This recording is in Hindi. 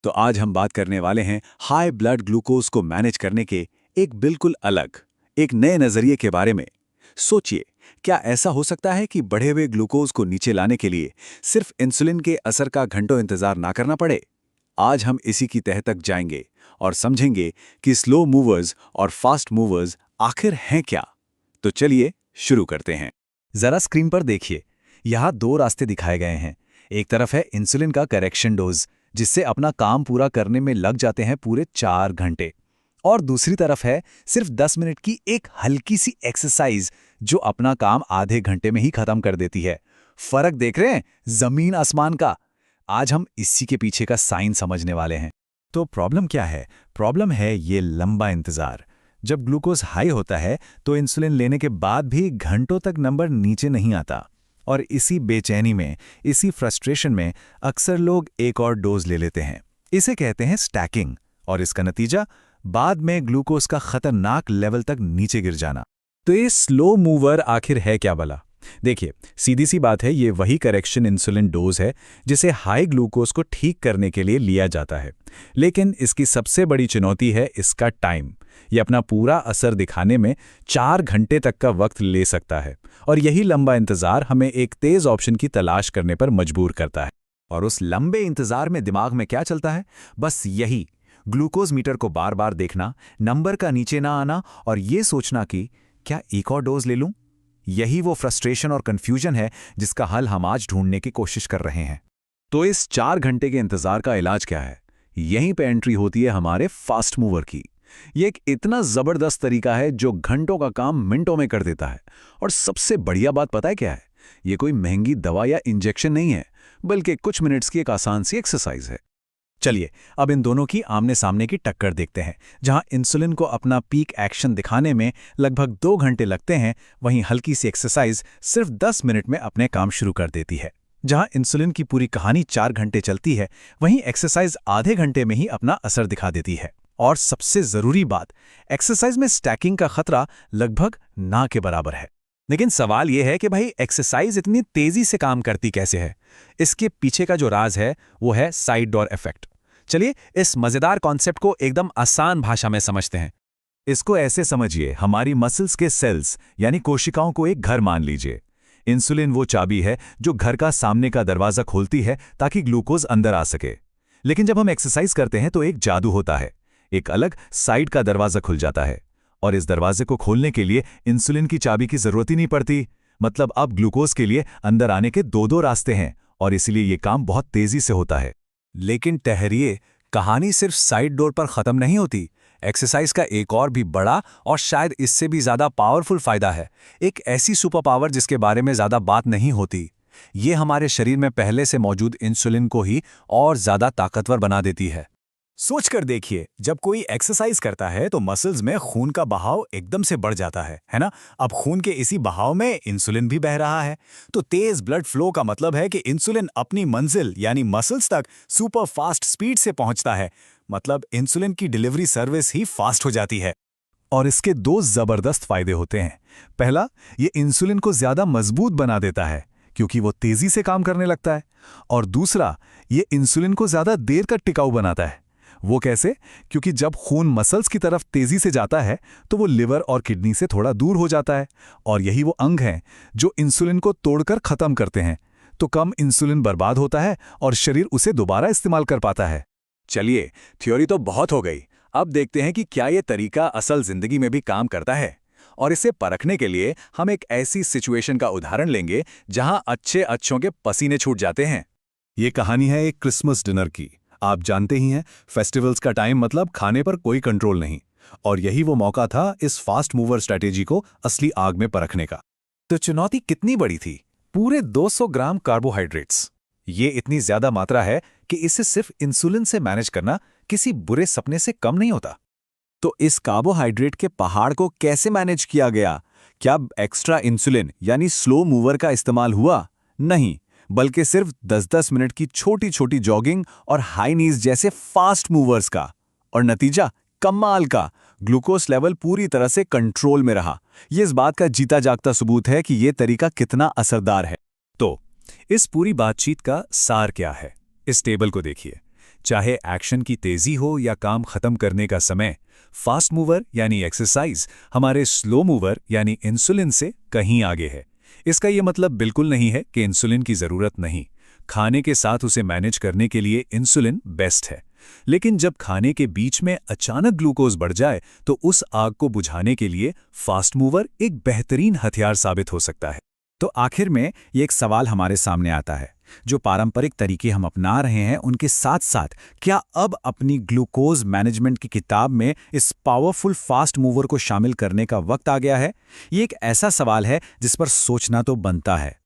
तो आज हम बात करने वाले हैं हाई ब्लड ग्लूकोज को मैनेज करने के एक बिल्कुल अलग, एक नए नजरिए के बारे में। सोचिए, क्या ऐसा हो सकता है कि बढ़े हुए ग्लूकोज को नीचे लाने के लिए सिर्फ इंसुलिन के असर का घंटों इंतजार ना करना पड़े? आज हम इसी की तह तक जाएंगे और समझेंगे कि स्लो मूवर्स और फास्ट मूवर्स आखिर हैं क्या। तो चलिए शुरू करते हैं। जरा स्क्रीन पर देखिए, यहाँ दो रास्ते दिखाए गए हैं। एक तरफ है इंसुलिन का करेक्शन डोज, जिससे अपना काम पूरा करने में लग जाते हैं पूरे 4 घंटे। और दूसरी तरफ है सिर्फ 10 मिनट की एक हल्की सी एक्सरसाइज, जो अपना काम आधे घंटे में ही खत्म कर देती है। फर्क देख रहे हैं? जमीन आसमान का। आज हम इसी के पीछे का साइन समझने वाले हैं। तो प्रॉब्लम क्या है? प्रॉब्लम है ये लंबा इंतजार। जब ग्लूकोज हाई होता है तो इंसुलिन लेने के बाद भी घंटों तक नंबर नीचे नहीं आता। और इसी बेचैनी में, इसी फ्रस्ट्रेशन में अक्सर लोग एक और डोज ले लेते हैं। इसे कहते हैं स्टैकिंग। और इसका नतीजा बाद में ग्लूकोज का खतरनाक लेवल तक नीचे गिर जाना। तो ये स्लो मूवर आखिर है क्या भला? देखिए, सीधी सी बात है, ये वही करेक्शन इंसुलिन डोज है जिसे हाई ग्लूकोज को ठीक करने के लिए लिया जाता है। लेकिन इसकी सबसे बड़ी चुनौती है इसका टाइम। ये अपना पूरा असर दिखाने में 4 घंटे तक का वक्त ले सकता है। और यही लंबा इंतजार हमें एक तेज ऑप्शन की तलाश करने पर मजबूर करता है। और उस लंबे इंतजार में दिमाग में क्या चलता है? बस यही, ग्लूकोज मीटर को बार बार देखना, नंबर का नीचे ना आना और ये सोचना कि क्या एक और डोज ले लूं। यही वो फ्रस्ट्रेशन और कंफ्यूजन है जिसका हल हम आज ढूंढने की कोशिश कर रहे हैं। तो इस 4 घंटे के इंतजार का इलाज क्या है? यहीं पे एंट्री होती है हमारे फास्ट मूवर की। ये एक इतना जबरदस्त तरीका है जो घंटों का काम मिनटों में कर देता है। और सबसे बढ़िया बात पता है क्या है? ये कोई महंगी दवा या इंजेक्शन नहीं है, बल्कि कुछ मिनट्स की एक आसान सी एक्सरसाइज है। चलिए अब इन दोनों की आमने सामने की टक्कर देखते हैं। जहां इंसुलिन को अपना पीक एक्शन दिखाने में लगभग 2 घंटे लगते हैं, वहीं हल्की सी एक्सरसाइज सिर्फ 10 मिनट में अपने काम शुरू कर देती है। जहां इंसुलिन की पूरी कहानी 4 घंटे चलती है, वहीं एक्सरसाइज आधे घंटे में ही अपना असर दिखा देती है। और सबसे जरूरी बात, एक्सरसाइज में स्टैकिंग का खतरा लगभग ना के बराबर है। लेकिन सवाल यह है कि भाई, एक्सरसाइज इतनी तेजी से काम करती कैसे है? इसके पीछे का जो राज है वो है साइड डोर इफेक्ट। चलिए इस मजेदार कॉन्सेप्ट को एकदम आसान भाषा में समझते हैं। इसको ऐसे समझिए, हमारी मसल्स के सेल्स यानी कोशिकाओं को एक घर मान लीजिए। इंसुलिन वो चाबी है जो घर का सामने का दरवाजा खोलती है ताकि ग्लूकोज अंदर आ सके। लेकिन जब हम एक्सरसाइज करते हैं तो एक जादू होता है। एक अलग साइड का दरवाजा खुल जाता है। और इस दरवाजे को खोलने के लिए इंसुलिन की चाबी की जरूरत ही नहीं पड़ती। मतलब अब ग्लूकोज के लिए अंदर आने के दो रास्ते हैं और इसलिए ये काम बहुत तेजी से होता है। लेकिन ठहरिए, कहानी सिर्फ साइड डोर पर खत्म नहीं होती। एक्सरसाइज का एक और भी बड़ा और शायद इससे भी ज्यादा पावरफुल फायदा है। एक ऐसी सुपर पावर जिसके बारे में ज्यादा बात नहीं होती। ये हमारे शरीर में पहले से मौजूद इंसुलिन को ही और ज्यादा ताकतवर बना देती है। सोचकर देखिए, जब कोई एक्सरसाइज करता है तो मसल्स में खून का बहाव एकदम से बढ़ जाता है ना? अब खून के इसी बहाव में इंसुलिन भी बह रहा है। तो तेज ब्लड फ्लो का मतलब है कि इंसुलिन अपनी मंजिल यानी मसल्स तक सुपर फास्ट स्पीड से पहुंचता है। मतलब इंसुलिन की डिलीवरी सर्विस ही फास्ट हो जाती है। और इसके दो जबरदस्त फायदे होते हैं। पहला, ये इंसुलिन को ज्यादा मजबूत बना देता है क्योंकि वो तेजी से काम करने लगता है। और दूसरा, ये इंसुलिन को ज्यादा देर तक टिकाऊ बनाता है। वो कैसे? क्योंकि जब खून मसल्स की तरफ तेजी से जाता है तो वो लिवर और किडनी से थोड़ा दूर हो जाता है। और यही वो अंग हैं जो इंसुलिन को तोड़कर खत्म करते हैं। तो कम इंसुलिन बर्बाद होता है और शरीर उसे दोबारा इस्तेमाल कर पाता है। चलिए, थ्योरी तो बहुत हो गई। अब देखते हैं कि क्या ये तरीका असल जिंदगी में भी काम करता है। और इसे परखने के लिए हम एक ऐसी सिचुएशन का उदाहरण लेंगे जहां अच्छे अच्छों के पसीने छूट जाते हैं। ये कहानी है एक क्रिसमस डिनर की। आप जानते ही हैं, फेस्टिवल्स का टाइम मतलब खाने पर कोई कंट्रोल नहीं। और यही वो मौका था इस फास्ट मूवर स्ट्रेटेजी को असली आग में परखने का। तो चुनौती कितनी बड़ी थी? पूरे 200 ग्राम कार्बोहाइड्रेट्स। ये इतनी ज्यादा मात्रा है कि इसे सिर्फ इंसुलिन से मैनेज करना किसी बुरे सपने से कम नहीं होता। तो इस कार्बोहाइड्रेट के पहाड़ को कैसे मैनेज किया गया? क्या एक्स्ट्रा इंसुलिन यानी स्लो मूवर का इस्तेमाल हुआ? नहीं, बल्कि सिर्फ 10-10 मिनट की छोटी छोटी जॉगिंग और हाई नीज जैसे फास्ट मूवर्स का। और नतीजा कमाल का, ग्लूकोज लेवल पूरी तरह से कंट्रोल में रहा। ये इस बात का जीता जागता सबूत है कि ये तरीका कितना असरदार है। तो इस पूरी बातचीत का सार क्या है? इस टेबल को देखिए। चाहे एक्शन की तेजी हो या काम खत्म करने का समय, फास्ट मूवर यानी एक्सरसाइज हमारे स्लो मूवर यानी इंसुलिन से कहीं आगे है। इसका ये मतलब बिल्कुल नहीं है कि इंसुलिन की ज़रूरत नहीं। खाने के साथ उसे मैनेज करने के लिए इंसुलिन बेस्ट है। लेकिन जब खाने के बीच में अचानक ग्लूकोज बढ़ जाए तो उस आग को बुझाने के लिए फास्ट मूवर एक बेहतरीन हथियार साबित हो सकता है। तो आखिर में ये एक सवाल हमारे सामने आता है, जो पारंपरिक तरीके हम अपना रहे हैं उनके साथ साथ क्या अब अपनी ग्लूकोज मैनेजमेंट की किताब में इस पावरफुल फास्ट मूवर को शामिल करने का वक्त आ गया है? ये एक ऐसा सवाल है जिस पर सोचना तो बनता है।